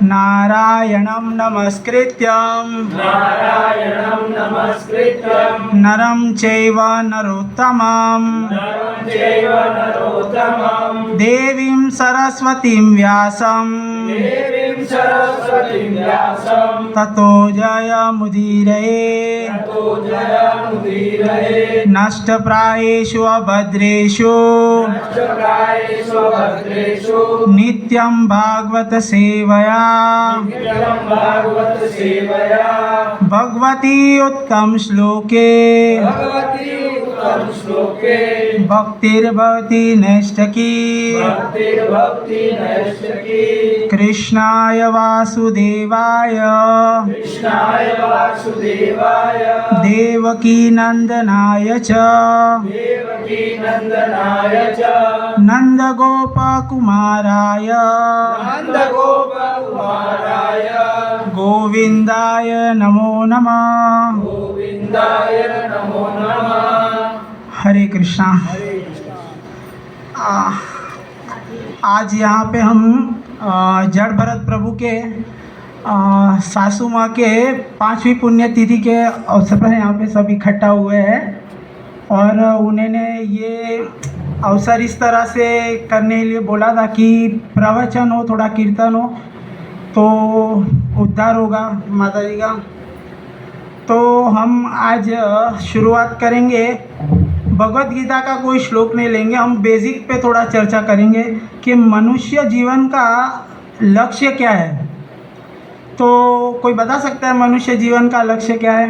नारायणं नमस्कृत्यं नरं चैव नरोत्तमं देवीं सरस्वतीं व्यासं ततो जयमुदीरये नष्टप्रायेषु अभद्रेषु नित्यं भागवत सेवया भगवती उत्तम श्लोके भक्तिर्भवति नैष्ठकी कृष्णाय वासुदेवाय देवकी नंदनाय च नंदगोपकुमाराय गोविंदाय नमो नमः। हरे कृष्णा। आज यहाँ पे हम जड़ भरत प्रभु के सासू माँ के 5वीं पुण्यतिथि के अवसर पर यहाँ पे सब इकट्ठा हुए हैं और उन्होंने ये अवसर इस तरह से करने के लिए बोला था कि प्रवचन हो, थोड़ा कीर्तन हो तो उद्धार होगा माता जी का। तो हम आज शुरुआत करेंगे, भगवत गीता का कोई श्लोक नहीं लेंगे, हम बेसिक पे थोड़ा चर्चा करेंगे कि मनुष्य जीवन का लक्ष्य क्या है। तो कोई बता सकता है मनुष्य जीवन का लक्ष्य क्या है?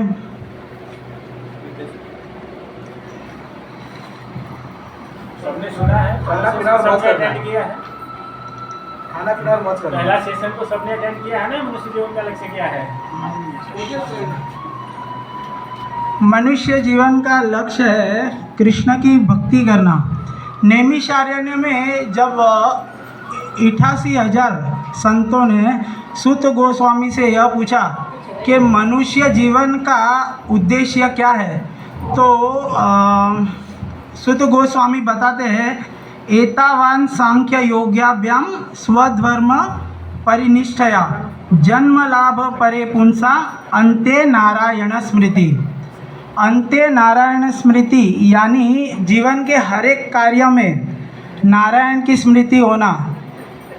सबने सुना है, खाना पीना और मौज करना किया है। खाना पीना और मौज करना। पहला सेशन को सबने अटेंड किया है ना। मनुष्य जीवन का लक्ष्य क्या है? मनुष्य जीवन का लक्ष्य है कृष्ण की भक्ति करना। नैमिषारण्य में जब 88,000 संतों ने सूत गोस्वामी से यह पूछा कि मनुष्य जीवन का उद्देश्य क्या है, तो सूत गोस्वामी बताते हैं एतावान सांख्य योग्याभ्याम स्वधर्म परिनिष्ठया जन्म लाभ परे पुंसा अंते नारायण स्मृति। अंते नारायण स्मृति यानी जीवन के हर एक कार्य में नारायण की स्मृति होना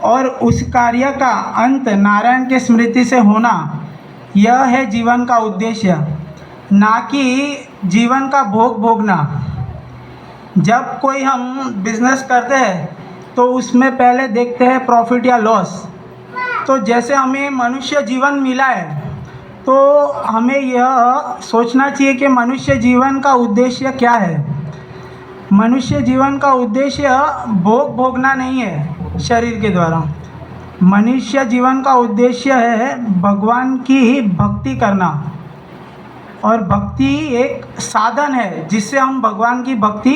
और उस कार्य का अंत नारायण के स्मृति से होना, यह है जीवन का उद्देश्य, ना कि जीवन का भोग भोगना। जब कोई हम बिजनेस करते हैं तो उसमें पहले देखते हैं प्रॉफिट या लॉस। तो जैसे हमें मनुष्य जीवन मिला है तो हमें यह सोचना चाहिए कि मनुष्य जीवन का उद्देश्य क्या है। मनुष्य जीवन का उद्देश्य भोग भोगना नहीं है शरीर के द्वारा। मनुष्य जीवन का उद्देश्य है भगवान की भक्ति करना, और भक्ति एक साधन है जिससे हम भगवान की भक्ति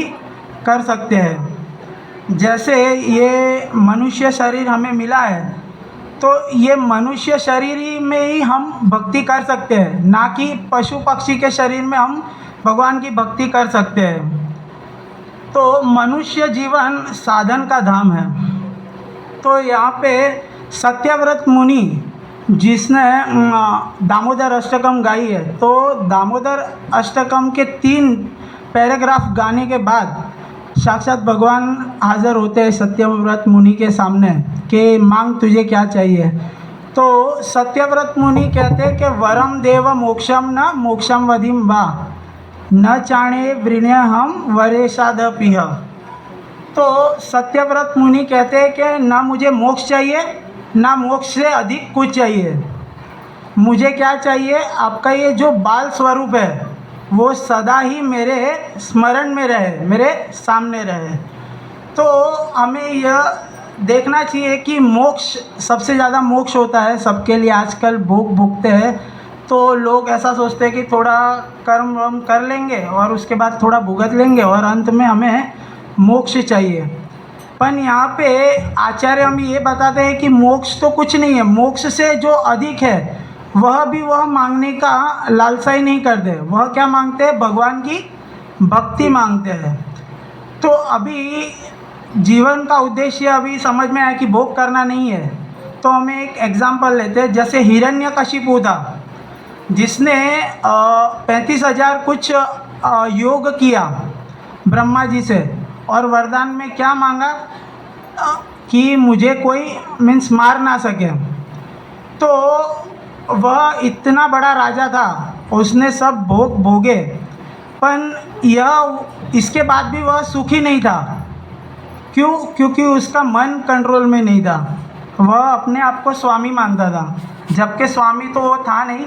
कर सकते हैं। जैसे ये मनुष्य शरीर हमें मिला है तो ये मनुष्य शरीर में ही हम भक्ति कर सकते हैं, ना कि पशु पक्षी के शरीर में हम भगवान की भक्ति कर सकते हैं। तो मनुष्य जीवन साधन का धाम है। तो यहाँ पे सत्यव्रत मुनि जिसने दामोदर अष्टकम गाई है, तो दामोदर अष्टकम के 3 पैराग्राफ गाने के बाद साक्षात भगवान हाज़िर होते हैं सत्यव्रत मुनि के सामने कि मांग तुझे क्या चाहिए। तो सत्यव्रत मुनि कहते हैं कि वरम देव मोक्षम न मोक्षम वधिम वा न चाणे वृण्य हम वरेशादपिह। तो सत्यव्रत मुनि कहते हैं कि ना मुझे मोक्ष चाहिए ना मोक्ष से अधिक कुछ चाहिए। मुझे क्या चाहिए? आपका ये जो बाल स्वरूप है वो सदा ही मेरे स्मरण में रहे, मेरे सामने रहे। तो हमें यह देखना चाहिए कि मोक्ष, सबसे ज़्यादा मोक्ष होता है सबके लिए। आजकल भोग भोगते हैं तो लोग ऐसा सोचते हैं कि थोड़ा कर्म वर्म कर लेंगे और उसके बाद थोड़ा भुगत लेंगे और अंत में हमें मोक्ष चाहिए। पर यहाँ पे आचार्य हमें ये बताते हैं कि मोक्ष तो कुछ नहीं है, मोक्ष से जो अधिक है वह भी वह मांगने का लालसा ही नहीं करते। वह क्या मांगते हैं? भगवान की भक्ति मांगते हैं। तो अभी जीवन का उद्देश्य अभी समझ में आया कि भोग करना नहीं है, तो हमें एक एग्जाम्पल लेते हैं। जैसे हिरण्यकशिपु था, जिसने 35,000 कुछ योग किया ब्रह्मा जी से, और वरदान में क्या मांगा कि मुझे कोई मीन्स मार ना सके। तो वह इतना बड़ा राजा था, उसने सब भोग भोगे, पर यह इसके बाद भी वह सुखी नहीं था। क्यों? क्योंकि उसका मन कंट्रोल में नहीं था। वह अपने आप को स्वामी मानता था, जबकि स्वामी तो वो था नहीं,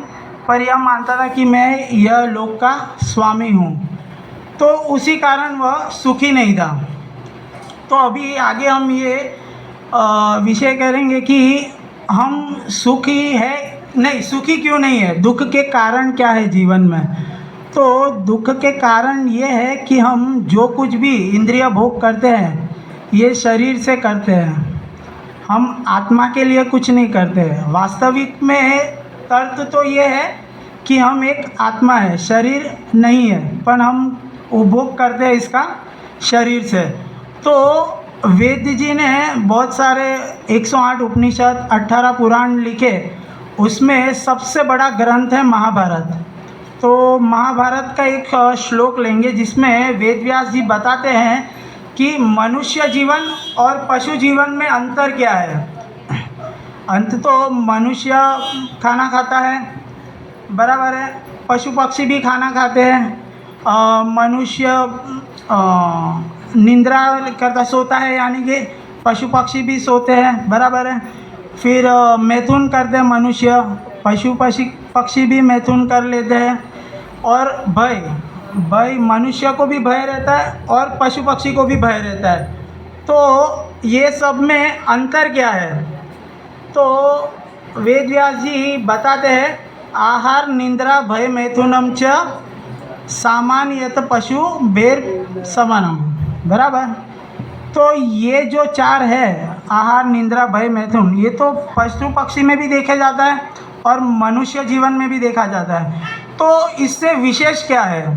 पर यह मानता था कि मैं यह लोक का स्वामी हूँ। तो उसी कारण वह सुखी नहीं था। तो अभी आगे हम ये विषय करेंगे कि हम सुखी है नहीं, सुखी क्यों नहीं है, दुख के कारण क्या है जीवन में। तो दुख के कारण ये है कि हम जो कुछ भी इंद्रिय भोग करते हैं ये शरीर से करते हैं, हम आत्मा के लिए कुछ नहीं करते हैं। वास्तविक में तर्क तो ये है कि हम एक आत्मा है, शरीर नहीं है, पर हम उपभोग करते हैं इसका शरीर से। तो वेद जी ने बहुत सारे 108 उपनिषद 18 पुराण लिखे, उसमें सबसे बड़ा ग्रंथ है महाभारत। तो महाभारत का एक श्लोक लेंगे जिसमें वेद व्यास जी बताते हैं कि मनुष्य जीवन और पशु जीवन में अंतर क्या है। अंत तो मनुष्य खाना खाता है, बराबर है, पशु पक्षी भी खाना खाते हैं, मनुष्य निंद्रा करता सोता है, यानी कि पशु पक्षी भी सोते हैं, बराबर है। फिर मैथुन करते हैं मनुष्य, पशु पक्षी भी मैथुन कर लेते हैं। और भय मनुष्य को भी भय रहता है और पशु पक्षी को भी भय रहता है। तो ये सब में अंतर क्या है? तो वेद व्यास जी बताते हैं, आहार निंद्रा भय मैथुनम च सामान्यत पशु बेर समानम, बराबर। तो ये जो चार है, आहार निंद्रा भय मैथुन, ये तो पशु पक्षी में भी देखा जाता है और मनुष्य जीवन में भी देखा जाता है। तो इससे विशेष क्या है?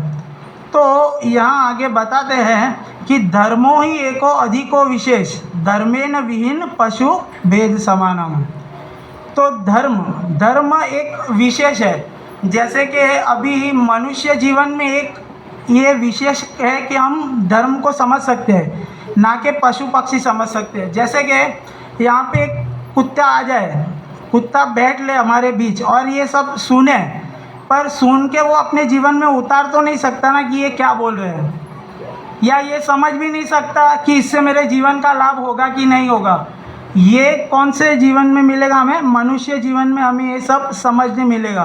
तो यहाँ आगे बताते हैं कि धर्मो ही एको अधिको विशेष, धर्मेन विहीन पशु भेद समानम। तो धर्म एक विशेष है। जैसे कि अभी मनुष्य जीवन में एक ये विशेष है कि हम धर्म को समझ सकते हैं, ना कि पशु पक्षी समझ सकते हैं। जैसे कि यहाँ पे एक कुत्ता आ जाए, कुत्ता बैठ ले हमारे बीच और ये सब सुने, पर सुन के वो अपने जीवन में उतार तो नहीं सकता ना कि ये क्या बोल रहे हैं, या ये समझ भी नहीं सकता कि इससे मेरे जीवन का लाभ होगा कि नहीं होगा। ये कौन से जीवन में मिलेगा हमें? मनुष्य जीवन में हमें ये सब समझने मिलेगा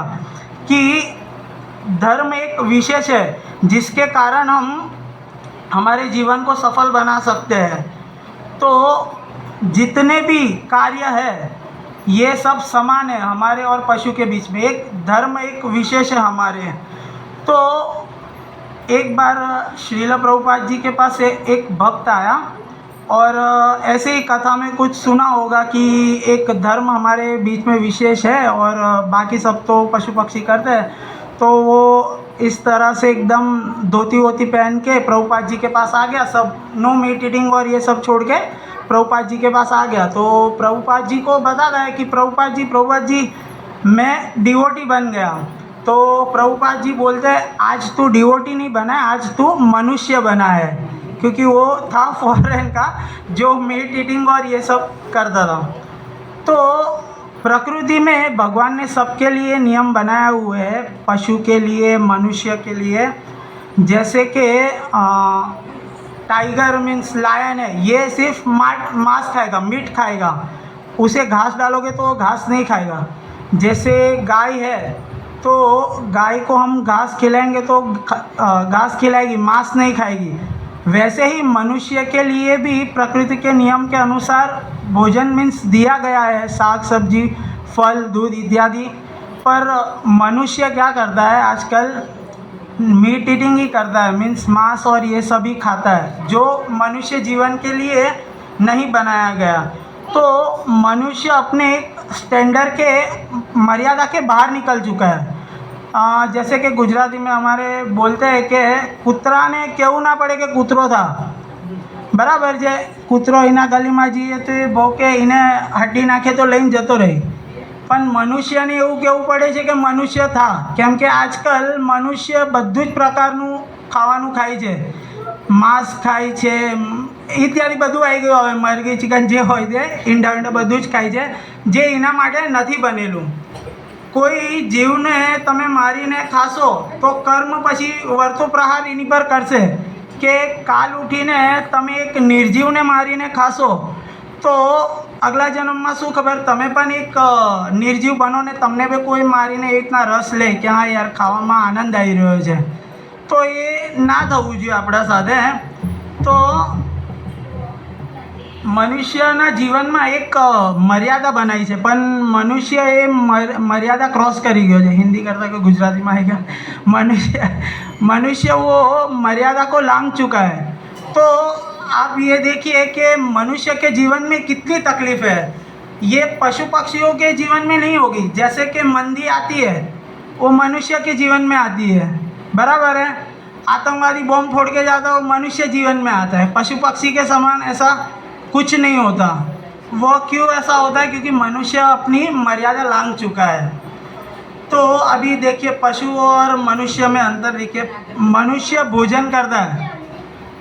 कि धर्म एक विशेष है जिसके कारण हम हमारे जीवन को सफल बना सकते हैं। तो जितने भी कार्य है ये सब समान है हमारे और पशु के बीच में, एक धर्म एक विशेष है हमारे। तो एक बार श्रील प्रभुपाद जी के पास एक भक्त आया और ऐसे ही कथा में कुछ सुना होगा कि एक धर्म हमारे बीच में विशेष है और बाकी सब तो पशु पक्षी करते हैं। तो वो इस तरह से एकदम धोती वोती पहन के प्रभुपाद जी के पास आ गया, सब नो मीट ईटिंग और ये सब छोड़ के प्रभुपाद जी के पास आ गया। तो प्रभुपाद जी को बता रहा है कि प्रभुपाद जी मैं डिवोटी बन गया। तो प्रभुपाद जी बोलते हैं, आज तू डिवोटी नहीं बना है, आज तू मनुष्य बना है, क्योंकि वो था फॉरेन का जो मीट ईटिंग और ये सब करता था। तो प्रकृति में भगवान ने सबके लिए नियम बनाए हुए हैं, पशु के लिए, मनुष्य के लिए। जैसे कि टाइगर मीन्स लायन है, ये सिर्फ मांस खाएगा, मीट खाएगा, उसे घास डालोगे तो वो घास नहीं खाएगा। जैसे गाय है तो गाय को हम घास खिलाएंगे तो घास खिलाएगी, मांस नहीं खाएगी। वैसे ही मनुष्य के लिए भी प्रकृति के नियम के अनुसार भोजन मीन्स दिया गया है, साग सब्जी फल दूध इत्यादि। पर मनुष्य क्या करता है आजकल? मीट ईटिंग ही करता है, मीन्स मांस और ये सभी खाता है, जो मनुष्य जीवन के लिए नहीं बनाया गया। तो मनुष्य अपने स्टैंडर्ड के मर्यादा के बाहर निकल चुका है। जैसे कि गुजराती में हमारे बोलते हैं कि कुतरा ने क्यों ना पड़े कि कुतरो था, બરાબર છે. કૂતરો એના ગલીમાં જઈએ તો એ ભોકે એને હड्डी નાખે તો લઈને જતો રહે, પણ મનુષ્યને એવું કહેવું પડે છે કે મનુષ્ય થા, કેમ કે આજકાલ મનુષ્ય બધું જ પ્રકારનું ખાવાનું ખાય છે, માંસ ખાય છે ઇત્યાદિ બધું આવી ગયું. હવે મરઘી ચિકન જે હોય તે ઈંડા ઈંડા બધું જ ખાય છે, જે એના માટે નથી બનેલું. કોઈ જીવને તમે મારીને ખાશો તો કર્મ પછી વર્તો પ્રહાર એની પર કરશે, કે કાલ ઉઠીને તમે એક નિર્જીવને મારીને ખાશો તો અગલા જન્મમાં શું ખબર તમે પણ એક નિર્જીવ બનો ને તમને બી કોઈ મારીને એક રીતના રસ લે કે હા યાર ખાવામાં આનંદ આવી રહ્યો છે, તો એ ના થવું જોઈએ આપણા સાથે. તો મનુષ્યના જીવનમાં એક મર્યાદા બનાવી છે, પણ મનુષ્ય એ મર્યાદા ક્રોસ કરી ગયો છે. હિન્દી કરતા કે ગુજરાતીમાં है क्या, मनुष्य वो मर्यादा को लांघ चुका है. तो आप ये देखिए कि मनुष्य के जीवन में कितनी तकलीफ है, ये पशु पक्षियों के जीवन में नहीं होगी. जैसे कि मंदी आती है वो मनुष्य के जीवन में आती है, बराबर है. आतंकवादी बॉम्ब फोड़ के जाता है वो मनुष्य जीवन में आता है. पशु पक्षी के समान ऐसा कुछ नहीं होता. वो क्यों ऐसा होता है, क्योंकि मनुष्य अपनी मर्यादा लांघ चुका है. तो अभी देखिए पशु और मनुष्य में अंतर देखिए. मनुष्य भोजन करता है,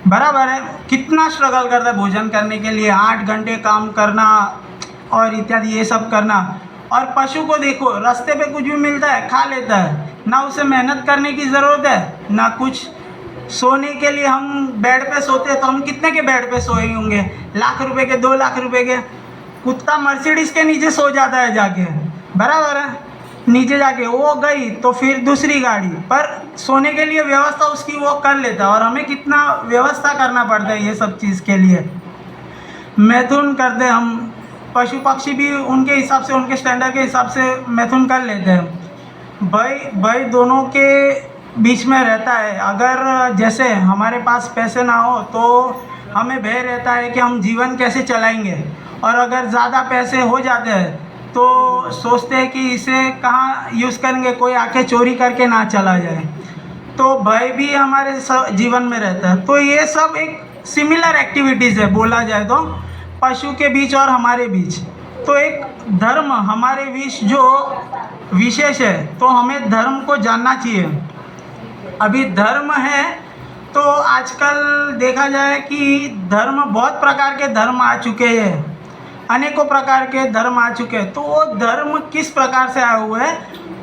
बराबर है, कितना स्ट्रगल करता है भोजन करने के लिए, 8 घंटे काम करना और इत्यादि ये सब करना. और पशु को देखो रास्ते पे कुछ भी मिलता है खा लेता है, ना उसे मेहनत करने की ज़रूरत है ना कुछ. सोने के लिए हम बेड पे सोते हैं तो हम कितने के बेड पे सोए होंगे, लाख रुपए के, 2 लाख रुपए के. कुत्ता मर्सिडीज के नीचे सो जाता है जाके, बराबर है, नीचे जाके वो गई तो फिर दूसरी गाड़ी पर सोने के लिए व्यवस्था उसकी वो कर लेता है. और हमें कितना व्यवस्था करना पड़ता है ये सब चीज़ के लिए. मैथुन करते हम, पशु पक्षी भी उनके हिसाब से उनके स्टैंडर्ड के हिसाब से मैथुन कर लेते हैं. भाई दोनों के बीच में रहता है. अगर जैसे हमारे पास पैसे ना हो तो हमें भय रहता है कि हम जीवन कैसे चलाएंगे, और अगर ज़्यादा पैसे हो जाते हैं तो सोचते हैं कि इसे कहाँ यूज़ करेंगे, कोई आके चोरी करके ना चला जाए. तो भय भी हमारे जीवन में रहता है. तो ये सब एक सिमिलर एक्टिविटीज़ है बोला जाए तो पशु के बीच और हमारे बीच. तो एक धर्म हमारे बीच जो विशेष है, तो हमें धर्म को जानना चाहिए. अभी धर्म है तो आजकल देखा जाए कि धर्म बहुत प्रकार के धर्म आ चुके हैं, अनेकों प्रकार के धर्म आ चुके हैं. तो वो धर्म किस प्रकार से आया हुआ है,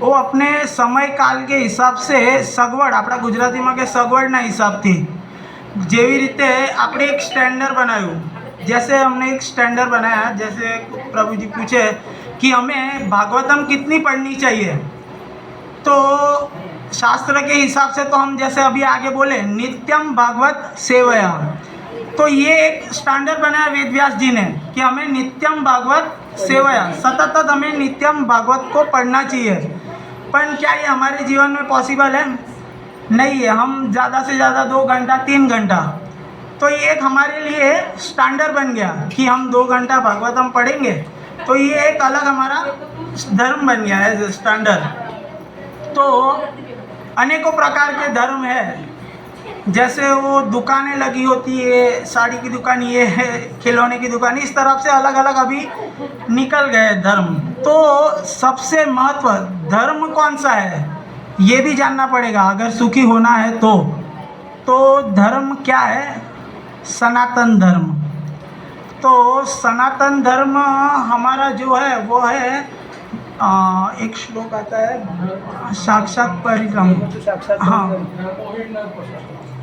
वो अपने समय काल के हिसाब से સગવડ આપણા ગુજરાતીમાં કે સગવડના હિસાબથી જેવી રીતે આપણે એક સ્ટેન્ડર્ડ બનાવ્યું. जैसे हमने एक स्टैंडर्ड बनाया, जैसे प्रभु जी पूछे कि हमें भागवतम कितनी पढ़नी चाहिए, तो शास्त्र के हिसाब से तो हम जैसे अभी आगे बोले नित्यम भागवत सेवया, तो ये एक स्टैंडर्ड बनाया वेद व्यास जी ने कि हमें नित्यम भागवत सेवया, सतत हमें नित्यम भागवत को पढ़ना चाहिए. पर क्या ये हमारे जीवन में पॉसिबल है? नहीं है. हम ज़्यादा से ज़्यादा 2 घंटा 3 घंटा, तो ये एक हमारे लिए स्टैंडर्ड बन गया कि हम 2 घंटा भागवतम पढ़ेंगे. तो ये एक अलग हमारा धर्म बन गया है स्टैंडर्ड. तो अनेकों प्रकार के धर्म है. जैसे वो दुकानें लगी होती है, साड़ी की दुकान, ये है खिलौने की दुकान, इस तरफ से अलग अलग अभी निकल गए धर्म. तो सबसे महत्व धर्म कौन सा है ये भी जानना पड़ेगा अगर सुखी होना है तो. तो धर्म क्या है? सनातन धर्म. तो सनातन धर्म हमारा जो है वो है एक श्लोक आता है साक्षात परिक्रम, हाँ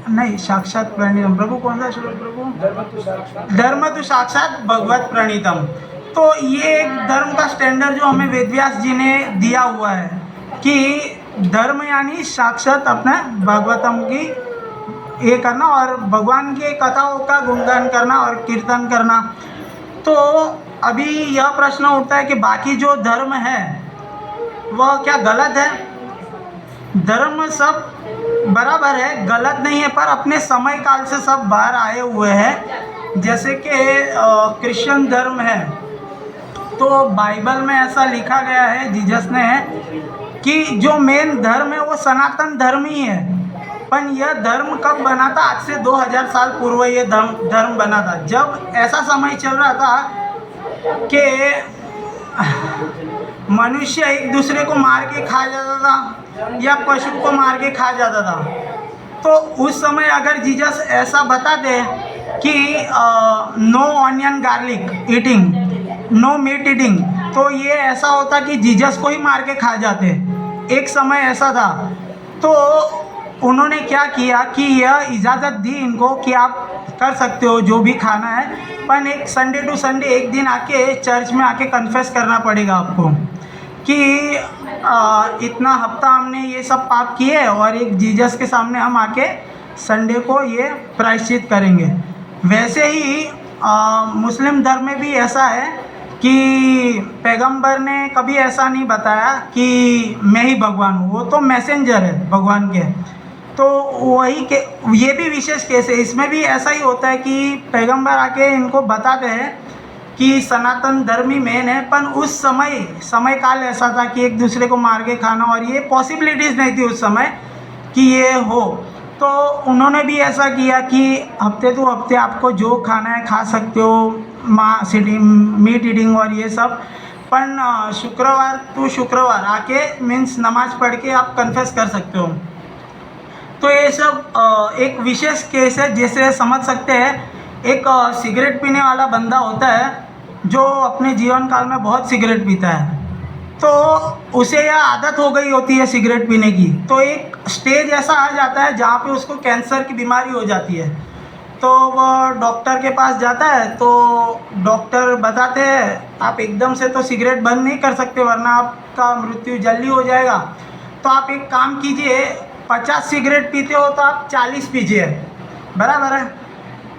नहीं साक्षात प्रणीतम. प्रभु कौन सा श्लोक प्रभु? धर्म तो साक्षात भगवत प्रणीतम. तो ये एक धर्म का स्टैंडर्ड जो हमें वेदव्यास जी ने दिया हुआ है कि धर्म यानी साक्षात अपना भागवतम की ये करना और भगवान की कथाओं का गुणगान करना और कीर्तन करना. तो अभी यह प्रश्न उठता है कि बाकी जो धर्म है वह क्या गलत है? धर्म सब बराबर है, गलत नहीं है, पर अपने समय काल से सब बाहर आए हुए हैं. जैसे कि क्रिश्चियन धर्म है तो बाइबल में ऐसा लिखा गया है जीसस ने कि जो मेन धर्म है वो सनातन धर्म ही है. पर यह धर्म कब बना था? आज से 2000 साल पूर्व ये धर्म बना था, जब ऐसा समय चल रहा था कि मनुष्य एक दूसरे को मार के खा जाता था या पशु को मार के खा जाता था। तो उस समय अगर जीसस ऐसा बताते कि no onion garlic eating, no meat eating, तो ये ऐसा होता कि जीसस को ही मार के खा जाते। एक समय ऐसा था। तो उन्होंने क्या किया कि यह इजाज़त दी इनको कि आप कर सकते हो जो भी खाना है, पर एक संडे टू संडे एक दिन आके चर्च में आके कन्फेस करना पड़ेगा आपको कि इतना हफ्ता हमने ये सब पाप किए और एक जीसस के सामने हम आके संडे को ये प्रायश्चित करेंगे। वैसे ही मुस्लिम धर्म में भी ऐसा है कि पैगंबर ने कभी ऐसा नहीं बताया कि मैं ही भगवान हूँ, वो तो मैसेंजर है भगवान के। तो वही के ये भी विशेष केस है, इसमें भी ऐसा ही होता है कि पैगंबर आके इनको बताते हैं कि सनातन धर्म ही मेन है, पर उस समय काल ऐसा था कि एक दूसरे को मार के खाना और ये पॉसिबिलिटीज़ नहीं थी उस समय कि ये हो। तो उन्होंने भी ऐसा किया कि हफ्ते टू हफ्ते आपको जो खाना है खा सकते हो, मीट ईटिंग और ये सब, पर शुक्रवार टू शुक्रवार आके मीन्स नमाज पढ़ के आप कन्फेस कर सकते हो। तो ये सब एक विशेष केस है। जैसे समझ सकते हैं एक सिगरेट पीने वाला बंदा होता है जो अपने जीवन काल में बहुत सिगरेट पीता है, तो उसे यह आदत हो गई होती है सिगरेट पीने की। तो एक स्टेज ऐसा आ जाता है जहाँ पे उसको कैंसर की बीमारी हो जाती है। तो वह डॉक्टर के पास जाता है, तो डॉक्टर बताते हैं आप एकदम से तो सिगरेट बंद नहीं कर सकते वरना आपका मृत्यु जल्दी हो जाएगा। तो आप एक काम कीजिए, 50 सिगरेट पीते हो तो आप 40 पीजिए, बराबर है।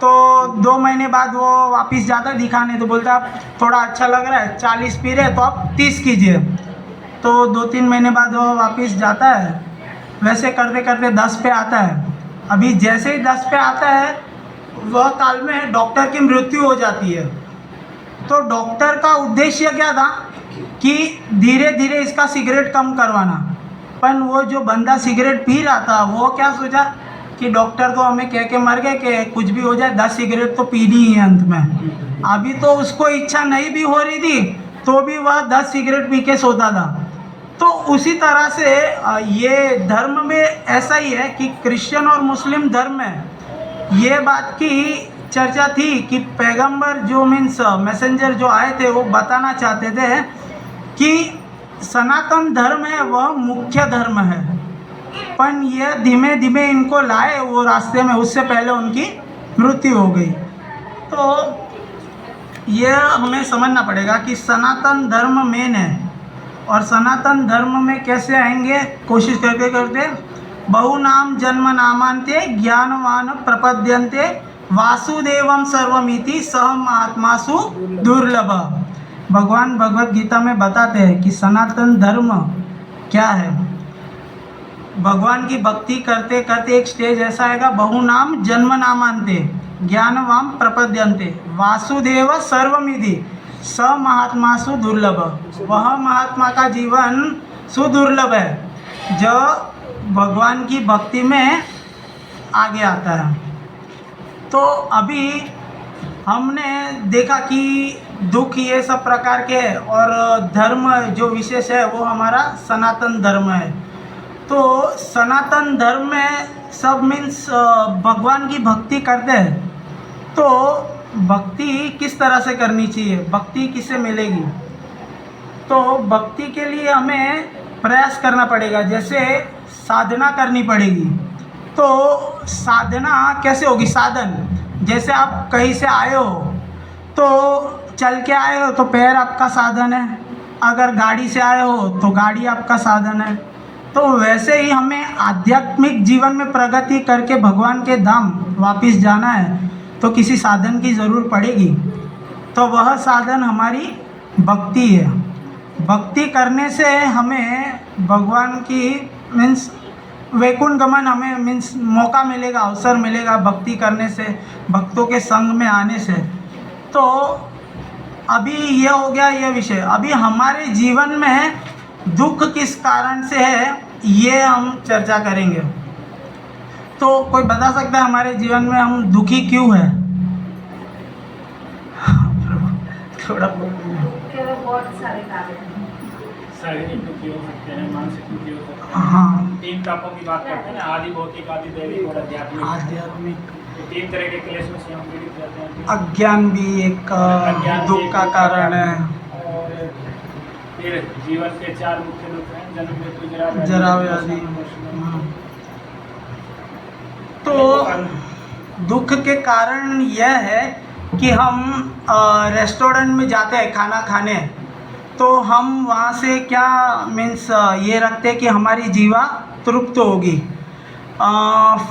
तो 2 महीने बाद वो वापस जाता है दिखाने, तो बोलता है आप थोड़ा अच्छा लग रहा है, 40 पी रहे तो आप 30 कीजिए। तो 2-3 महीने बाद वो वापस जाता है, वैसे करते करते 10 पे आता है। अभी जैसे ही 10 पे आता है वह काल में डॉक्टर की मृत्यु हो जाती है। तो डॉक्टर का उद्देश्य क्या था कि धीरे धीरे इसका सिगरेट कम करवाना, पर वो जो बंदा सिगरेट पी रहा था वो क्या सोचा कि डॉक्टर तो हमें कह के मर गए कि कुछ भी हो जाए 10 सिगरेट तो पीनी ही है अंत में। अभी तो उसको इच्छा नहीं भी हो रही थी तो भी वह 10 सिगरेट पी के सोता था। तो उसी तरह से ये धर्म में ऐसा ही है कि क्रिश्चियन और मुस्लिम धर्म में ये बात की चर्चा थी कि पैगंबर जो मीन्स मैसेंजर जो आए थे वो बताना चाहते थे कि सनातन धर्म है वह मुख्य धर्म है, पर यह धीमे धीमे इनको लाए वो रास्ते में, उससे पहले उनकी मृत्यु हो गई। तो यह हमें समझना पड़ेगा कि सनातन धर्म मेन है, और सनातन धर्म में कैसे आएंगे कोशिश करते करते बहुनाम जन्म नामांते ज्ञानवान प्रपद्यन्ते वासुदेवम सर्वमिति सह महात्मासु दुर्लभ। भगवान भगवत गीता में बताते हैं कि सनातन धर्म क्या है। भगवान की भक्ति करते करते एक स्टेज ऐसा आएगा, बहुनाम जन्म नामांते ज्ञानवाम प्रपद्यन्ते वासुदेव सर्वमिति स महात्मासु दुर्लभ। वह महात्मा का जीवन सुदुर्लभ है जो भगवान की भक्ति में आगे आता है। तो अभी हमने देखा कि दुख ये सब प्रकार के है और धर्म जो विशेष है वो हमारा सनातन धर्म है। तो सनातन धर्म में सब मीन्स भगवान की भक्ति करते हैं। तो भक्ति किस तरह से करनी चाहिए, भक्ति किससे मिलेगी? तो भक्ति के लिए हमें प्रयास करना पड़ेगा, जैसे साधना करनी पड़ेगी। तो साधना कैसे होगी? साधन, जैसे आप कहीं से आए हो तो चल के आए हो तो पैर आपका साधन है, अगर गाड़ी से आए हो तो गाड़ी आपका साधन है। तो वैसे ही हमें आध्यात्मिक जीवन में प्रगति करके भगवान के धाम वापस जाना है तो किसी साधन की ज़रूर पड़ेगी। तो वह साधन हमारी भक्ति है। भक्ति करने से हमें भगवान की मीन्स वैकुंठ गमन हमें मीन्स मौका मिलेगा, अवसर मिलेगा भक्ति करने से, भक्तों के संग में आने से। तो अभी ये हो गया ये विषय। अभी हमारे जीवन में दुख किस कारण से है ये हम चर्चा करेंगे। तो कोई बता सकता है हमारे जीवन में हम दुखी क्यों हैं? थोड़ा के बहुत सारे कारण हैं। शारीरिक दुखी हो सकते हैं, मानसिक दुखी हो सकते हैं। हाँ, 3 तापों की बात करते हैं ना, आदि भौतिक, आदि दैविक और आध्यात्मिक। आध्यात्मिक। तो 3 तरह के क्लेश में से हम पीड़ित रहते हैं। अज्ञान भी एक अज्ञान भी दुख एक का दुख कारण है। और फिर जीवन के 4 मुख्य दुख हैं, जन्म, मृत्यु, जरा जरा व्याधि। हाँ। तो दुख के कारण यह है कि हम रेस्टोरेंट में जाते हैं खाना खाने, तो हम वहाँ से क्या मीन्स ये रखते हैं कि हमारी जीवा तृप्त होगी।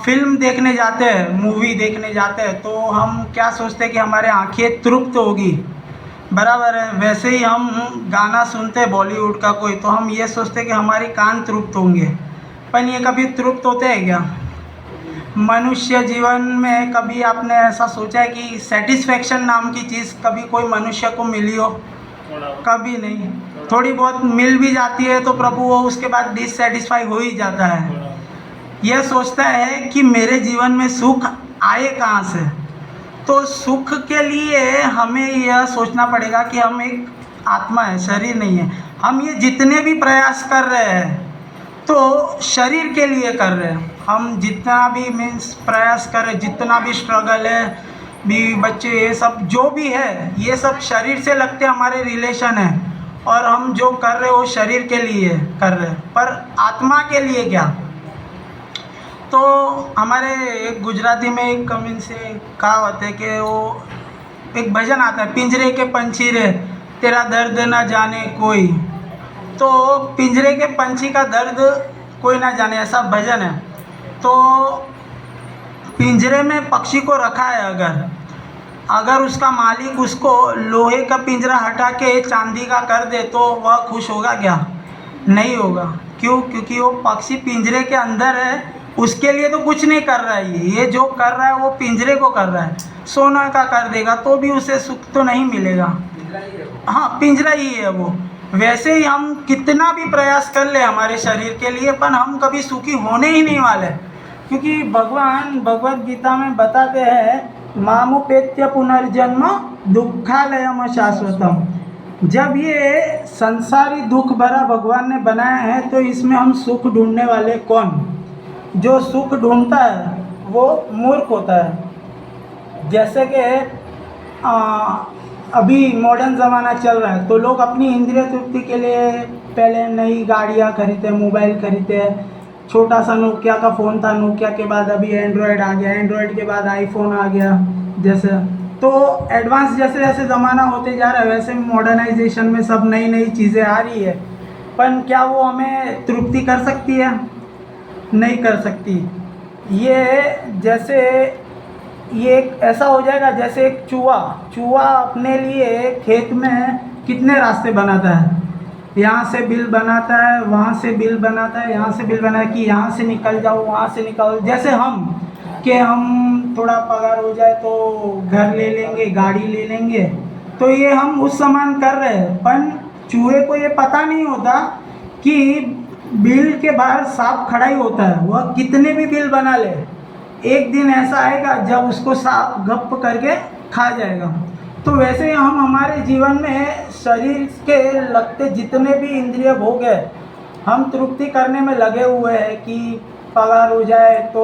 फिल्म देखने जाते हैं, मूवी देखने जाते हैं, तो हम क्या सोचते हैं कि हमारे आंखें तृप्त होगी, बराबर है। वैसे ही हम गाना सुनते हैं बॉलीवुड का कोई, तो हम ये सोचते हैं कि हमारे कान तृप्त होंगे, पर ये कभी तृप्त होते हैं क्या? मनुष्य जीवन में कभी आपने ऐसा सोचा है कि सेटिस्फेक्शन नाम की चीज़ कभी कोई मनुष्य को मिली हो? कभी नहीं। थोड़ी बहुत मिल भी जाती है तो प्रभु वो उसके बाद डिससेटिस्फाई हो ही जाता है। यह सोचता है कि मेरे जीवन में सुख आए कहाँ से। तो सुख के लिए हमें यह सोचना पड़ेगा कि हम एक आत्मा है, शरीर नहीं है। हम ये जितने भी प्रयास कर रहे हैं तो शरीर के लिए कर रहे हैं। हम जितना भी मीन्स प्रयास कर रहे हैं, जितना भी स्ट्रगल है, बीवी बच्चे, ये सब जो भी है, ये सब शरीर से लगते हमारे रिलेशन है, और हम जो कर रहे हैं वो शरीर के लिए कर रहे हैं, पर आत्मा के लिए क्या? तो हमारे गुजराती में एक मीन से कहावत है कि वो एक भजन आता है, पिंजरे के पंछी रे तेरा दर्द ना जाने कोई। तो पिंजरे के पंछी का दर्द कोई ना जाने, ऐसा भजन है। तो पिंजरे में पक्षी को रखा है, अगर उसका मालिक उसको लोहे का पिंजरा हटा के चांदी का कर दे तो वह खुश होगा क्या? नहीं होगा। क्यों? क्योंकि वो पक्षी पिंजरे के अंदर है, उसके लिए तो कुछ नहीं कर रहा है। ये जो कर रहा है वो पिंजरे को कर रहा है। सोना का कर देगा तो भी उसे सुख तो नहीं मिलेगा। हाँ, पिंजरा ही है वो। वैसे ही हम कितना भी प्रयास कर ले हमारे शरीर के लिए, पर हम कभी सुखी होने ही नहीं वाले, क्योंकि भगवान भगवत गीता में बताते हैं मामुपेत्य पुनर्जन्म दुखालयम शाश्वतम। जब ये संसारी दुख भरा भगवान ने बनाया है तो इसमें हम सुख ढूंढने वाले कौन? जो सुख ढूंढता है वो मूर्ख होता है। जैसे कि अभी मॉडर्न ज़माना चल रहा है, तो लोग अपनी इंद्रिय तृप्ति के लिए पहले नई गाड़ियाँ खरीदते, मोबाइल खरीदते। छोटा सा नोकिया का फ़ोन था, नोकिया के बाद अभी एंड्रॉयड आ गया, एंड्रॉयड के बाद आईफोन आ गया। जैसे तो एडवांस जैसे जैसे ज़माना होते जा रहा है वैसे मॉडर्नाइजेशन में सब नई नई चीज़ें आ रही है, पर क्या वो हमें तृप्ति कर सकती है? नहीं कर सकती। ये जैसे ये एक ऐसा हो जाएगा जैसे एक चूहा अपने लिए खेत में कितने रास्ते बनाता है, यहाँ से बिल बनाता है, वहाँ से बिल बनाता है, यहाँ से बिल बनाता है कि यहाँ से निकल जाओ, वहाँ से निकल। जैसे हम थोड़ा पगार हो जाए तो घर ले लेंगे, गाड़ी ले लेंगे, तो ये हम उस समान कर रहे हैं, पर चूहे को ये पता नहीं होता कि बिल के बाहर सांप खड़ा ही होता है। वह कितने भी बिल बना ले, एक दिन ऐसा आएगा जब उसको सांप गप करके खा जाएगा। तो वैसे ही हम हमारे जीवन में शरीर के लगते जितने भी इंद्रिय भोग है, हम तृप्ति करने में लगे हुए हैं कि पगार हो जाए तो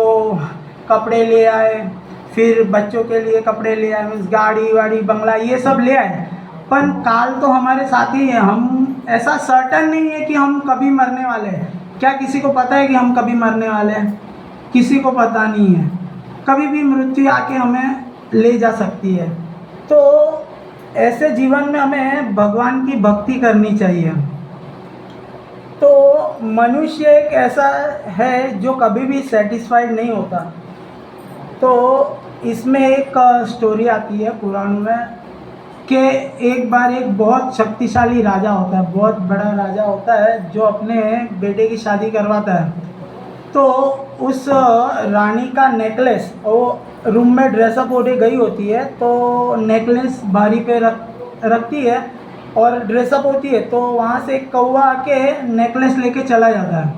कपड़े ले आए, फिर बच्चों के लिए कपड़े ले आए, मीन्स गाड़ी वाड़ी बंगला ये सब ले आए, पर काल तो हमारे साथ ही है। हम ऐसा सर्टन नहीं है कि हम कभी मरने वाले हैं। क्या किसी को पता है कि हम कभी मरने वाले हैं? किसी को पता नहीं है। कभी भी मृत्यु आके हमें ले जा सकती है। तो ऐसे जीवन में हमें भगवान की भक्ति करनी चाहिए। तो मनुष्य एक ऐसा है जो कभी भी सेटिस्फाइड नहीं होता। तो इसमें एक स्टोरी आती है कुरान में कि एक बार एक बहुत शक्तिशाली राजा होता है, बहुत बड़ा राजा होता है, जो अपने बेटे की शादी करवाता है। तो उस रानी का नेकलेस वो रूम में ड्रेसअप होके गई होती है, तो नेकलेस बारी पे रखती है और ड्रेसअप होती है, तो वहाँ से एक कौवा आके नेकलेस लेके चला जाता है।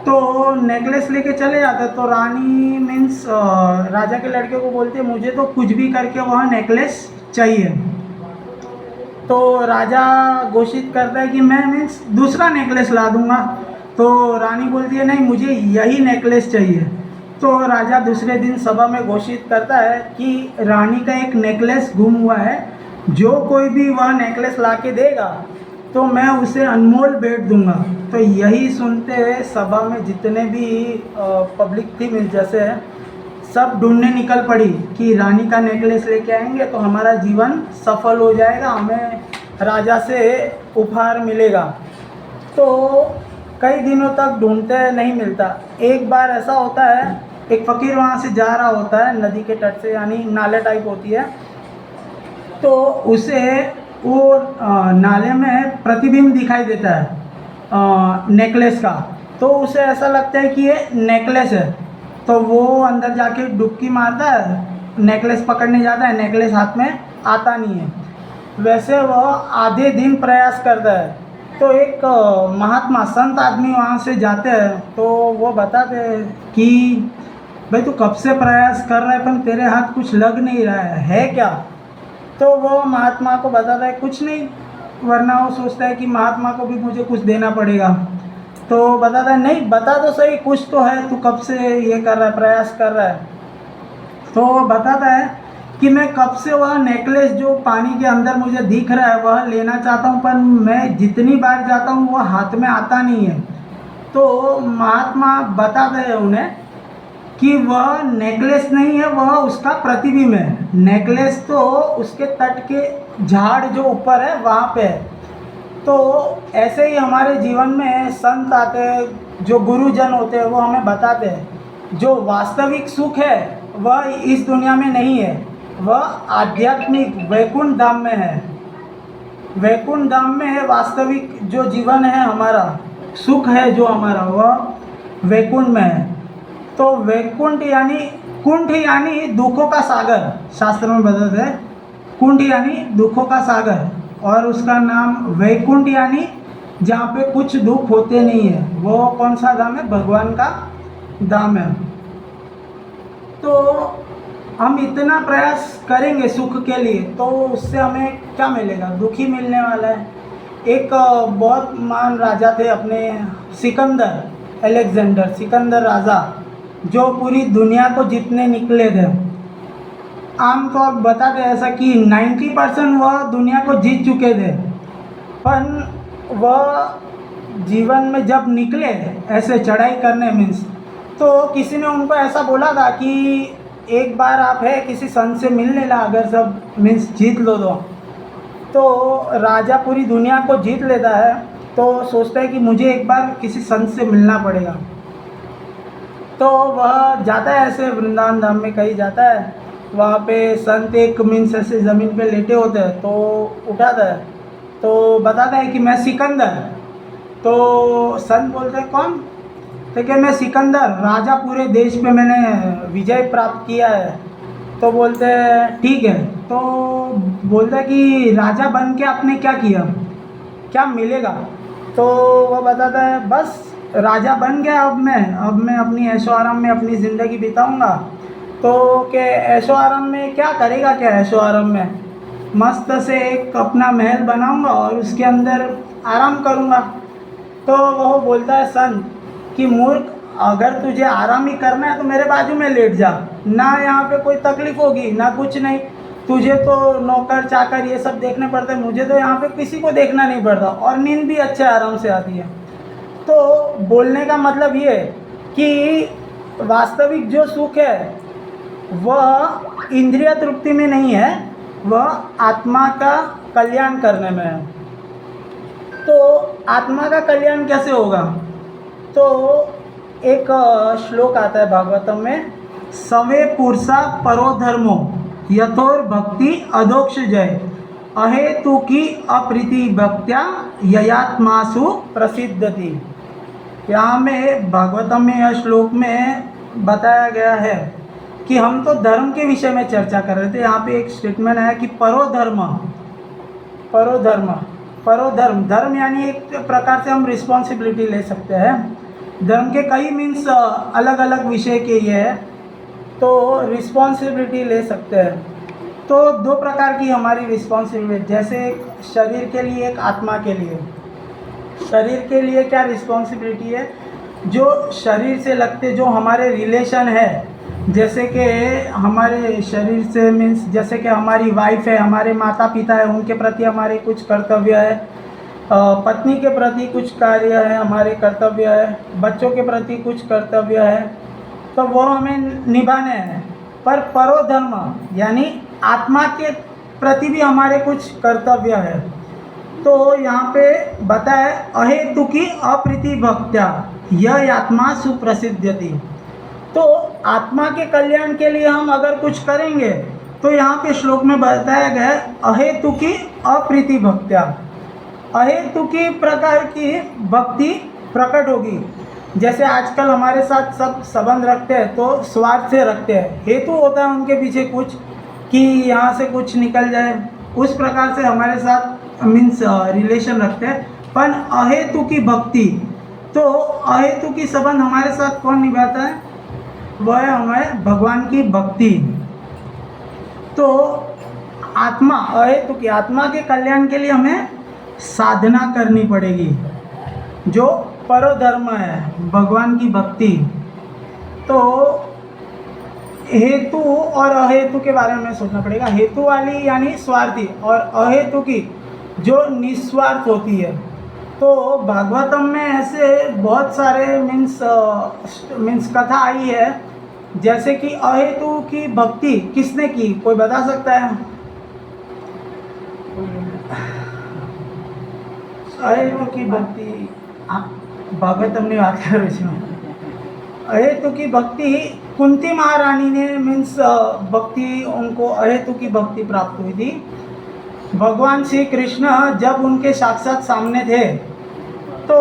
तो नेकलेस लेके चले जाते। तो रानी मीन्स राजा के लड़के को बोलते हैं मुझे तो कुछ भी करके वह नेकलेस चाहिए। तो राजा घोषित करता है कि मैं मीन्स दूसरा नेकलेस ला दूंगा। तो रानी बोलती है नहीं मुझे यही नेकलेस चाहिए। तो राजा दूसरे दिन सभा में घोषित करता है कि रानी का एक नेकलेस गुम हुआ है, जो कोई भी वह नेकलेस ला के देगा तो मैं उसे अनमोल भेंट दूंगा। तो यही सुनते सभा में जितने भी पब्लिक थी मीन्स जैसे सब ढूंढने निकल पड़ी कि रानी का नेकलेस लेके आएंगे तो हमारा जीवन सफल हो जाएगा, हमें राजा से उपहार मिलेगा। तो कई दिनों तक ढूंढते नहीं मिलता। एक बार ऐसा होता है एक फ़कीर वहाँ से जा रहा होता है नदी के तट से, यानी नाले टाइप होती है। तो उसे वो नाले में प्रतिबिंब दिखाई देता है नेकलेस का। तो उसे ऐसा लगता है कि ये नेकलेस है। तो वो अंदर जाके डुबकी मारता है, नेकलेस पकड़ने जाता है, नेकलेस हाथ में आता नहीं है। वैसे वह आधे दिन प्रयास करता है। तो एक महात्मा संत आदमी वहाँ से जाते हैं। तो वो बताते हैं कि भाई तू कब से प्रयास कर रहा है पर तेरे हाथ कुछ लग नहीं रहा है क्या? तो वो महात्मा को बताता है कुछ नहीं, वरना वो सोचता है कि महात्मा को भी मुझे कुछ देना पड़ेगा। तो बताता है नहीं बता तो सही कुछ तो है, तू कब से ये कर रहा है, प्रयास कर रहा है। तो वो बताता है कि मैं कब से वह नेकलेस जो पानी के अंदर मुझे दिख रहा है वह लेना चाहता हूँ, पर मैं जितनी बार जाता हूँ वह हाथ में आता नहीं है। तो महात्मा बताते हैं उन्हें कि वह नेकलेस नहीं है, वह उसका प्रतिबिंब है। नेकलेस तो उसके तट के झाड़ जो ऊपर है वहाँ पे है। तो ऐसे ही हमारे जीवन में संत आते हैं, जो गुरुजन होते हैं, वो हमें बताते हैं जो वास्तविक सुख है वह इस दुनिया में नहीं है, वह आध्यात्मिक वैकुंठ धाम में है। वैकुंठ धाम में है वास्तविक जो जीवन है, हमारा सुख है जो हमारा, वह वैकुंठ में है। तो वैकुंठ यानी कुंठ यानी दुखों का सागर, शास्त्र में बताते हैं कुंठ यानी दुखों का सागर, और उसका नाम वैकुंठ यानी जहाँ पे कुछ दुख होते नहीं है। वो कौन सा धाम है? भगवान का धाम है। तो हम इतना प्रयास करेंगे सुख के लिए तो उससे हमें क्या मिलेगा? दुख ही मिलने वाला है। एक बहुत महान राजा थे अपने सिकंदर, अलेक्जेंडर सिकंदर राजा, जो पूरी दुनिया को जीतने निकले थे। आमतौर बताते ऐसा कि 90% वह दुनिया को जीत चुके थे, पर वह जीवन में जब निकले ऐसे चढ़ाई करने मीन्स, तो किसी ने उनको ऐसा बोला था कि एक बार आप है किसी संत से मिलने ला, अगर सब मीन्स जीत लो तो राजा पूरी दुनिया को जीत लेता है तो सोचता है कि मुझे एक बार किसी संत से मिलना पड़ेगा। तो वह जाता है ऐसे वृंदावन धाम में कहीं जाता है, वहाँ पे संत एक मीन्स ऐसे ज़मीन पे लेटे होते हैं। तो उठाता है तो बताता है कि मैं सिकंदर। तो संत बोलते हैं कौन? तो क्या मैं सिकंदर, राजा पूरे देश पे मैंने विजय प्राप्त किया है। तो बोलते हैं ठीक है। तो बोलता है कि राजा बन के आपने क्या किया, क्या मिलेगा? तो वह बताता है बस राजा बन गया, अब मैं अपनी ऐशो आराम में अपनी ज़िंदगी बिताऊंगा। तो के ऐशो आराम में क्या करेगा? क्या ऐशो आराम में मस्त से एक अपना महल बनाऊंगा और उसके अंदर आराम करूंगा। तो वह बोलता है संत कि मूर्ख, अगर तुझे आराम ही करना है तो मेरे बाजू में लेट जा ना, यहाँ पे कोई तकलीफ़ होगी ना कुछ नहीं। तुझे तो नौकर चाकर ये सब देखने पड़ते हैं, मुझे तो यहाँ पे किसी को देखना नहीं पड़ता और नींद भी अच्छे आराम से आती है। तो बोलने का मतलब ये कि वास्तविक जो सुख है वह इंद्रिय तृप्ति में नहीं है, वह आत्मा का कल्याण करने में है। तो आत्मा का कल्याण कैसे होगा? तो एक श्लोक आता है भागवतम में, सवे पुरुषा परो धर्मो यथोर भक्ति अधोक्ष जय अहेतु की अप्रीति भक्त्या ययात्मासु प्रसिद्धति। यहाँ में भागवतम में यह श्लोक में बताया गया है कि हम तो धर्म के विषय में चर्चा कर रहे थे। यहाँ पे एक स्टेटमेंट है कि परोधर्म, धर्म यानी एक प्रकार से हम रिस्पॉन्सिबिलिटी ले सकते हैं। धर्म के कई मीन्स अलग अलग विषय के ये है, तो रिस्पॉन्सिबिलिटी ले सकते हैं। तो दो प्रकार की हमारी रिस्पॉन्सिबिलिटी, जैसे एक शरीर के लिए, एक आत्मा के लिए। शरीर के लिए क्या रिस्पॉन्सिबिलिटी है, जो शरीर से लगते जो हमारे रिलेशन है, जैसे कि हमारे शरीर से मीन्स जैसे कि हमारी वाइफ है, हमारे माता पिता है, उनके प्रति हमारे कुछ कर्तव्य है, पत्नी के प्रति कुछ कार्य है, हमारे कर्तव्य है, बच्चों के प्रति कुछ कर्तव्य है, तो वो हमें निभाने हैं। पर परोधर्म यानी आत्मा के प्रति भी हमारे कुछ कर्तव्य है। तो यहाँ पे बताए अहेतु की अप्रीति भक्त्या यह आत्मा सुप्रसिद्ध्यति। तो आत्मा के कल्याण के लिए हम अगर कुछ करेंगे तो यहाँ पे श्लोक में बताया गया अहेतु की अप्रीति भक्त्या। अहेतु की प्रकार की भक्ति प्रकट होगी। जैसे आजकल हमारे साथ सब संबंध रखते हैं तो स्वार्थ से रखते हैं, हेतु होता है उनके पीछे कुछ कि यहाँ से कुछ निकल जाए, उस प्रकार से हमारे साथ मीन्स रिलेशन रखते हैं। पर अहेतु की भक्ति, तो अहेतु की संबंध हमारे साथ कौन निभाता है, वह है हमें भगवान की भक्ति। तो आत्मा, अहेतु की आत्मा के कल्याण के लिए हमें साधना करनी पड़ेगी, जो परोधर्म है भगवान की भक्ति। तो हेतु और अहेतु के बारे में सोचना पड़ेगा। हेतु वाली यानी स्वार्थी, और अहेतु की जो निस्वार्थ होती है। तो भागवतम में ऐसे बहुत सारे मीन्स कथा आई है, जैसे कि अहेतु की भक्ति किसने की, कोई बता सकता है? अहेतु की भक्ति भागवतम ने बात कर रही है। अहेतु की भक्ति कुंती महारानी ने मीन्स भक्ति, उनको अहेतु की भक्ति प्राप्त हुई थी। भगवान श्री कृष्ण जब उनके साक्षात सामने थे तो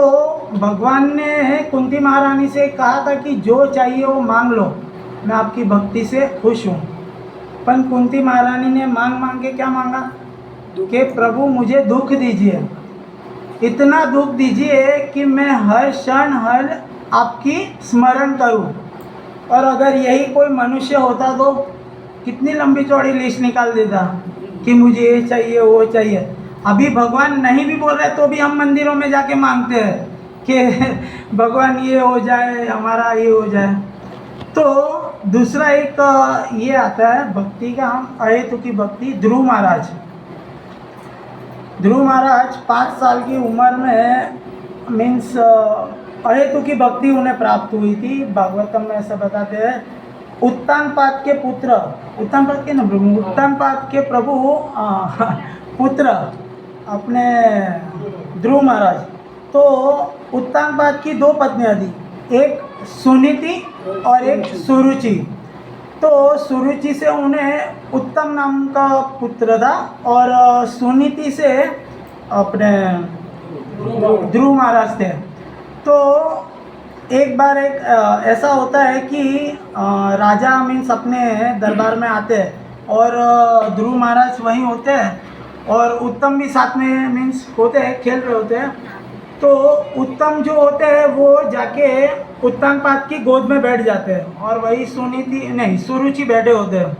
भगवान ने कुंती महारानी से कहा था कि जो चाहिए वो मांग लो, मैं आपकी भक्ति से खुश हूँ। पर कुंती महारानी ने मांग के क्या मांगा कि प्रभु मुझे दुख दीजिए, इतना दुख दीजिए कि मैं हर क्षण हर आपकी स्मरण करूं। और अगर यही कोई मनुष्य होता तो कितनी लंबी चौड़ी लिस्ट निकाल देता कि मुझे ये चाहिए वो चाहिए। अभी भगवान नहीं भी बोल रहे तो भी हम मंदिरों में जाके मांगते हैं कि भगवान ये हो जाए, हमारा ये हो जाए। तो दूसरा एक ये आता है भक्ति का, हम अहेतु की भक्ति। ध्रुव महाराज 5 साल की उम्र में मीन्स अहेतु की भक्ति उन्हें प्राप्त हुई थी। भागवतम में ऐसा बताते हैं। उत्तानपाद के पुत्र, उत्तानपाद के प्रभु पुत्र अपने ध्रुव महाराज। तो उत्तानपाद की 2 पत्नियां थी, एक सुनीति और एक सुरुचि। तो सुरुचि से उन्हें उत्तम नाम का पुत्र था, और सुनीति से अपने ध्रुव महाराज थे। तो एक बार ऐसा होता है कि राजा मीन्स अपने दरबार में आते हैं और ध्रुव महाराज वहीं होते हैं, और उत्तम भी साथ में मीन्स होते हैं, खेल रहे होते हैं। तो उत्तम जो होते हैं वो जाके उत्तानपाद की गोद में बैठ जाते हैं, और वही सुरुचि बैठे होते हैं।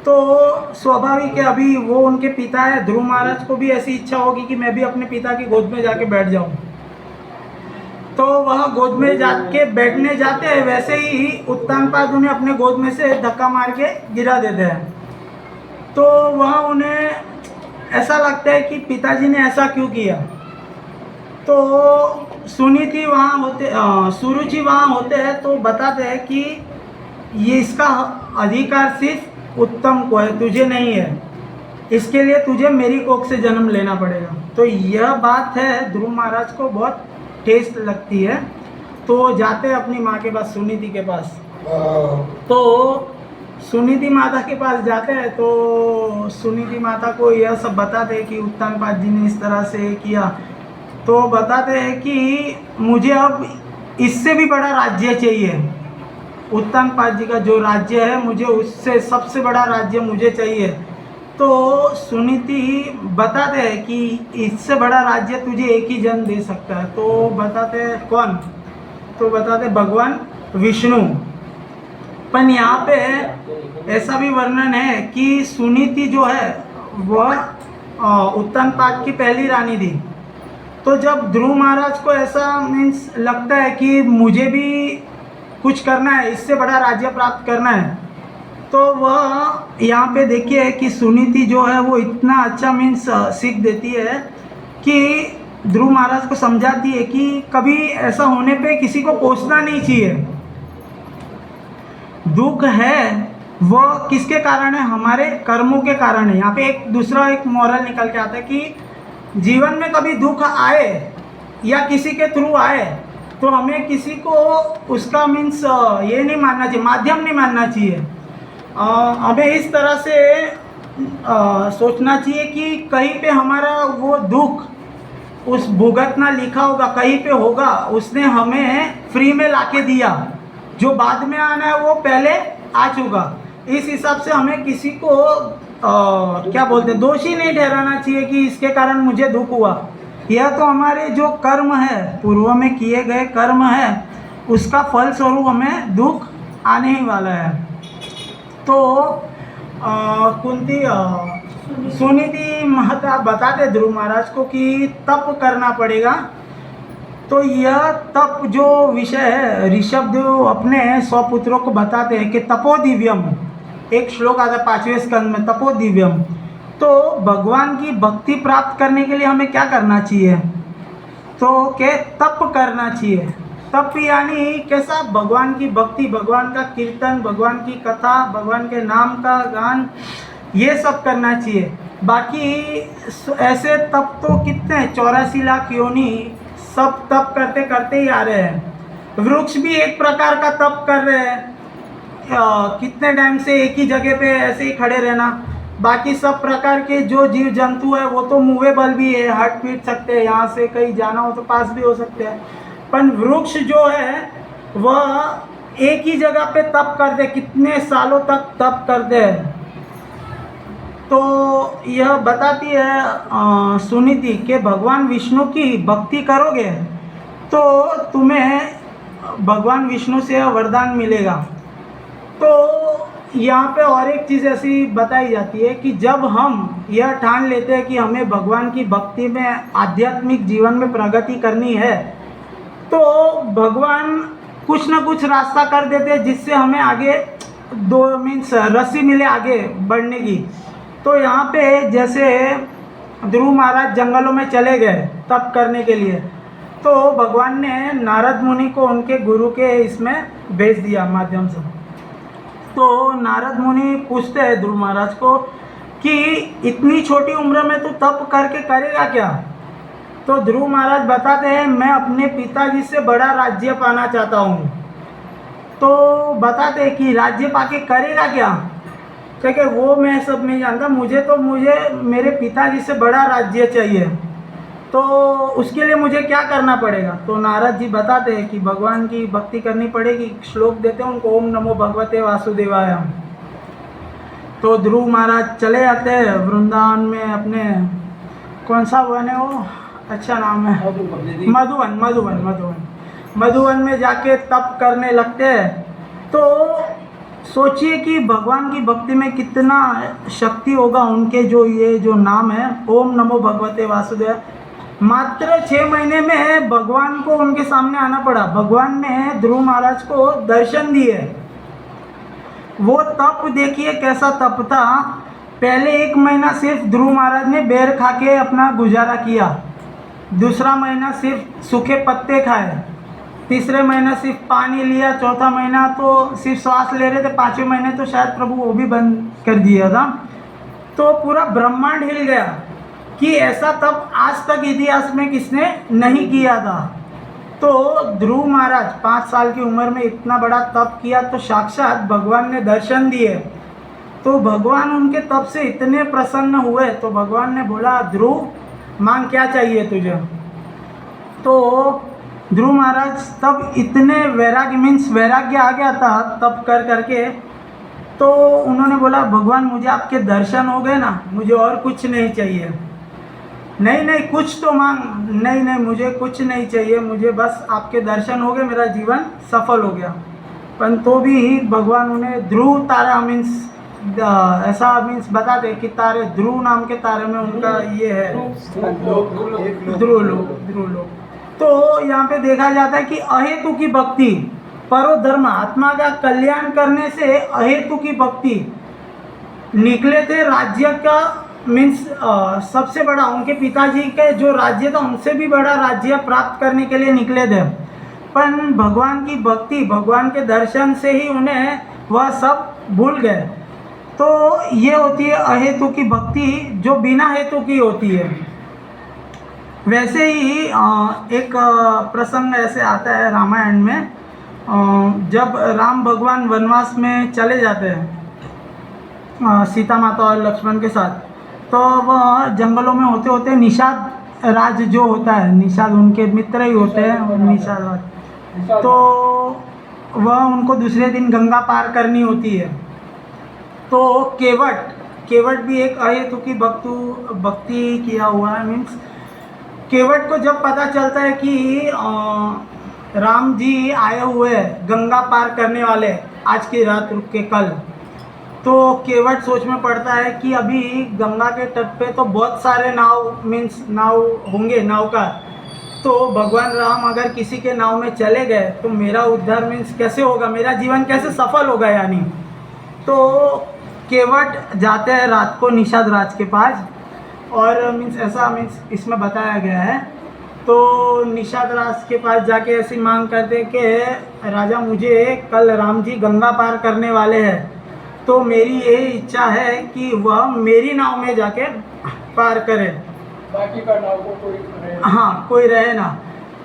तो स्वाभाविक है, अभी वो उनके पिता है, ध्रुव महाराज को भी ऐसी इच्छा होगी कि मैं भी अपने पिता की गोद में जाके बैठ जाऊं। तो वह गोद में जाके बैठने जाते हैं, वैसे ही उत्तानपाद उन्हें अपने गोद में से धक्का मार के गिरा देते हैं। तो वह उन्हें ऐसा लगता है कि पिताजी ने ऐसा क्यों किया। तो सुनीति वहाँ होते, सुरुचि वहाँ होते हैं, तो बताते हैं कि ये इसका अधिकार सिर्फ उत्तम को है, तुझे नहीं है, इसके लिए तुझे मेरी कोख से जन्म लेना पड़ेगा। तो यह बात है ध्रुव महाराज को बहुत ठेस लगती है। तो जाते हैं अपनी माँ के पास, सुनीति के पास। तो सुनीति माता के पास जाते हैं, तो सुनीति माता को यह सब बताते हैं कि उत्तानपाद जी ने इस तरह से किया। तो बताते हैं कि मुझे अब इससे भी बड़ा राज्य चाहिए, उत्तानपाद जी का जो राज्य है मुझे उससे सबसे बड़ा राज्य मुझे चाहिए। तो सुनीति बताते हैं कि इससे बड़ा राज्य तुझे एक ही जन दे सकता है। तो बताते हैं कौन, तो बताते भगवान विष्णु। पर यहाँ पे ऐसा भी वर्णन है कि सुनीति जो है वह उत्तनपाद की पहली रानी थी। तो जब ध्रुव महाराज को ऐसा मीन्स लगता है कि मुझे भी कुछ करना है, इससे बड़ा राज्य प्राप्त करना है, तो वह यहाँ पे देखिए कि सुनीति जो है वो इतना अच्छा मीन्स सीख देती है कि ध्रुव महाराज को समझाती है कि कभी ऐसा होने पे किसी को कोसना नहीं चाहिए। दुख है वह किसके कारण है? हमारे कर्मों के कारण है। यहाँ पे एक दूसरा एक मॉरल निकल के आता है कि जीवन में कभी दुख आए या किसी के थ्रू आए तो हमें किसी को उसका मीन्स ये नहीं मानना चाहिए, माध्यम नहीं मानना चाहिए। हमें इस तरह से सोचना चाहिए कि कहीं पे हमारा वो दुख उस भुगतना लिखा होगा, कहीं पे होगा, उसने हमें फ्री में लाके दिया। जो बाद में आना है वो पहले आ चुका। इस हिसाब से हमें किसी को क्या बोलते हैं, दोषी नहीं ठहराना चाहिए कि इसके कारण मुझे दुख हुआ। यह तो हमारे जो कर्म है, पूर्व में किए गए कर्म है, उसका फल स्वरूप हमें दुख आने ही वाला है। तो कुंती सुनीति महता बताते ध्रुव महाराज को कि तप करना पड़ेगा। तो यह तप जो विषय है, ऋषभदेव अपने 100 पुत्रों को बताते हैं कि तपो दिव्यम, एक श्लोक आता है 5वें स्कंद में, तपो दिव्यम। तो भगवान की भक्ति प्राप्त करने के लिए हमें क्या करना चाहिए? तो क्या तप करना चाहिए। तप यानी कैसा? भगवान की भक्ति, भगवान का कीर्तन, भगवान की कथा, भगवान के नाम का गान, ये सब करना चाहिए। बाकी ऐसे तप तो कितने 84 लाख योनि सब तप करते करते ही आ रहे हैं। वृक्ष भी एक प्रकार का तप कर रहे हैं, कितने टाइम से एक ही जगह पे ऐसे ही खड़े रहना। बाकी सब प्रकार के जो जीव जंतु है वो तो मूवेबल भी है, हट पीट सकते हैं, यहाँ से कहीं जाना हो तो पास भी हो सकते हैं। पर वृक्ष जो है वह एक ही जगह पे तप करते, कितने सालों तक तप करते हैं। तो यह बताती है सुनीति कि भगवान विष्णु की भक्ति करोगे तो तुम्हें भगवान विष्णु से वरदान मिलेगा। तो यहाँ पे और एक चीज़ ऐसी बताई जाती है कि जब हम यह ठान लेते हैं कि हमें भगवान की भक्ति में, आध्यात्मिक जीवन में प्रगति करनी है, तो भगवान कुछ ना कुछ रास्ता कर देते हैं जिससे हमें आगे दो मीन्स रस्सी मिले आगे बढ़ने की। तो यहाँ पे जैसे ध्रुव महाराज जंगलों में चले गए तप करने के लिए, तो भगवान ने नारद मुनि को उनके गुरु के इसमें भेज दिया माध्यम से। तो नारद मुनि पूछते हैं ध्रुव महाराज को कि इतनी छोटी उम्र में तू तप करके करेगा क्या? तो ध्रुव महाराज बताते हैं मैं अपने पिताजी से बड़ा राज्य पाना चाहता हूँ। तो बताते हैं कि राज्य पाके करेगा क्या? ठीक है, वो मैं सब नहीं जानता, मुझे मेरे पिताजी से बड़ा राज्य चाहिए, तो उसके लिए मुझे क्या करना पड़ेगा? तो नारद जी बताते हैं कि भगवान की भक्ति करनी पड़ेगी। श्लोक देते हैं उनको, ओम नमो भगवते वासुदेवाय। तो ध्रुव महाराज चले आते हैं वृंदावन में, अपने कौन सा वन है वो, अच्छा नाम है, मधुवन में जाके तप करने लगते हैं। तो सोचिए कि भगवान की भक्ति में कितना शक्ति होगा उनके जो ये जो नाम है ओम नमो भगवते वासुदेवाय। मात्र 6 महीने में भगवान को उनके सामने आना पड़ा। भगवान ने ध्रुव महाराज को दर्शन दिए। वो तप देखिए कैसा तप था। पहले 1 महीना सिर्फ ध्रुव महाराज ने बेर खा के अपना गुजारा किया, दूसरा महीना सिर्फ सूखे पत्ते खाए, तीसरे महीना सिर्फ पानी लिया, चौथा महीना तो सिर्फ श्वास ले रहे थे, 5वें महीने तो शायद प्रभु वो भी बंद कर दिया था। तो पूरा ब्रह्मांड हिल गया कि ऐसा तप आज तक इतिहास में किसने नहीं किया था। तो ध्रुव महाराज 5 साल की उम्र में इतना बड़ा तप किया, तो साक्षात भगवान ने दर्शन दिए। तो भगवान उनके तप से इतने प्रसन्न हुए, तो भगवान ने बोला ध्रुव मांग क्या चाहिए तुझे? तो ध्रुव महाराज तब इतने वैराग्य आ गया था तप कर करके। तो उन्होंने बोला भगवान मुझे आपके दर्शन हो गए ना, मुझे और कुछ नहीं चाहिए। नहीं नहीं कुछ तो मांग, नहीं नहीं मुझे कुछ नहीं चाहिए, मुझे बस आपके दर्शन हो गए, मेरा जीवन सफल हो गया। पर तो भी भगवान उन्हें ध्रुव तारा मीन्स ऐसा मीन्स बताते कि तारे ध्रुव नाम के तारे में उनका ये है ध्रुव लोक। तो यहाँ पे देखा जाता है कि अहेतु की भक्ति परोधर्म आत्मा का कल्याण करने से अहेतु की भक्ति निकले थे राज्य का मीन्स सबसे बड़ा उनके पिताजी के जो राज्य था उनसे भी बड़ा राज्य प्राप्त करने के लिए निकले थे। पर भगवान की भक्ति भगवान के दर्शन से ही उन्हें वह सब भूल गए। तो ये होती है अहेतु की भक्ति जो बिना हेतु की होती है। वैसे ही एक प्रसंग ऐसे आता है रामायण में, जब राम भगवान वनवास में चले जाते हैं सीता माता और लक्ष्मण के साथ, तो वह जंगलों में होते होते निषाद राज जो होता है, निषाद उनके मित्र ही होते हैं निषाद राज, तो वह उनको दूसरे दिन गंगा पार करनी होती है। तो केवट भी एक अहेतु की भक्ति किया हुआ है। मीन्स केवट को जब पता चलता है कि राम जी आए हुए गंगा पार करने वाले आज की रात रुक के कल, तो केवट सोच में पड़ता है कि अभी गंगा के तट पे तो बहुत सारे नाव होंगे नौका, तो भगवान राम अगर किसी के नाव में चले गए तो मेरा उद्धार मीन्स कैसे होगा, मेरा जीवन कैसे सफल होगा यानी। तो केवट जाते हैं रात को निषाद राज के पास, और मीन्स इसमें बताया गया है। तो निषाद राज के पास जाके ऐसी मांग करते कि राजा मुझे कल राम जी गंगा पार करने वाले हैं, तो मेरी यही इच्छा है कि वह मेरी नाव में जाके पार करे, बाकी का नाव को कोई हाँ कोई रहे ना।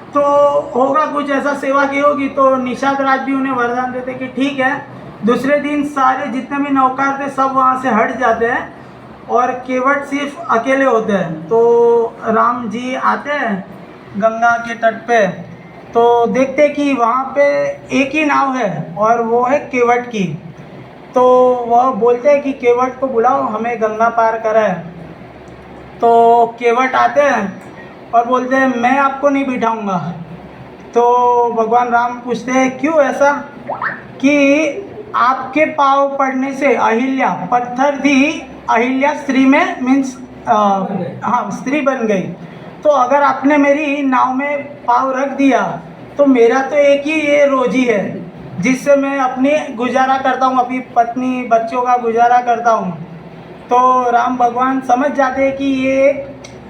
तो होगा कुछ ऐसा सेवा की होगी। तो निषाद राज भी उन्हें वरदान देते कि ठीक है। दूसरे दिन सारे जितने भी नौकार थे सब वहाँ से हट जाते हैं और केवट सिर्फ अकेले होते हैं। तो राम जी आते हैं गंगा के तट पे, तो देखते कि वहाँ पे एक ही नाव है और वो है केवट की। तो वह बोलते हैं कि केवट को बुलाओ, हमें गंगा पार कराए। तो केवट आते हैं और बोलते हैं मैं आपको नहीं बिठाऊंगा। तो भगवान राम पूछते हैं क्यों ऐसा, कि आपके पाँव पड़ने से अहिल्या पत्थर थी, अहिल्या स्त्री में मीन्स हाँ स्त्री बन गई। तो अगर आपने मेरी नाव में पाँव रख दिया तो मेरा तो एक ही ये रोजी है जिससे मैं अपनी गुजारा करता हूँ, अपनी पत्नी बच्चों का गुजारा करता हूँ। तो राम भगवान समझ जाते हैं कि ये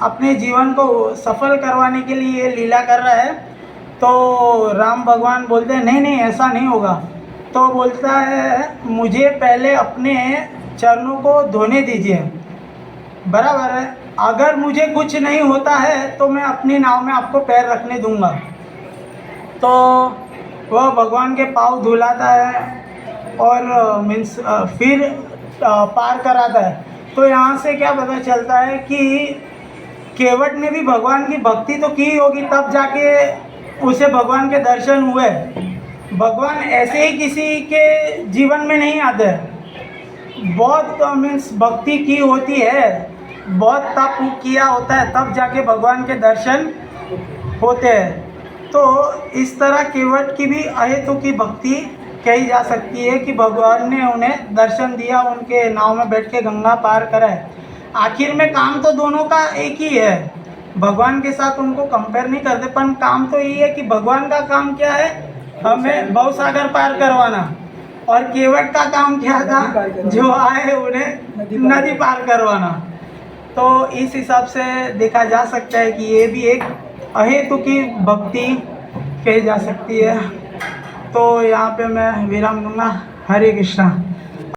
अपने जीवन को सफल करवाने के लिए ये लीला कर रहा है। तो राम भगवान बोलते हैं नहीं नहीं ऐसा नहीं होगा। तो बोलता है मुझे पहले अपने चरणों को धोने दीजिए, बराबर है, अगर मुझे कुछ नहीं होता है तो मैं अपनी नाव में आपको पैर रखने दूंगा। तो वह भगवान के पाँव धुलाता है और मीन्स फिर पार कराता है। तो यहाँ से क्या पता चलता है कि केवट ने भी भगवान की भक्ति तो की होगी, तब जाके उसे भगवान के दर्शन हुए। भगवान ऐसे ही किसी के जीवन में नहीं आते, बहुत मीन्स भक्ति की होती है, बहुत तप किया होता है, तब जाके भगवान के दर्शन होते हैं। तो इस तरह केवट की भी अहेतु की भक्ति कही जा सकती है कि भगवान ने उन्हें दर्शन दिया, उनके नाव में बैठ के गंगा पार कराए। आखिर में काम तो दोनों का एक ही है, भगवान के साथ उनको कंपेयर नहीं करते, पर काम तो यही है कि भगवान का काम क्या है, हमें भवसागर पार करवाना, और केवट का काम क्या था, जो आए उन्हें नदी पार करवाना। तो इस हिसाब से देखा जा सकता है कि ये भी एक अहेतु की भक्ति कही जा सकती है। तो यहाँ पे मैं विराम दूंगा। हरे कृष्णा।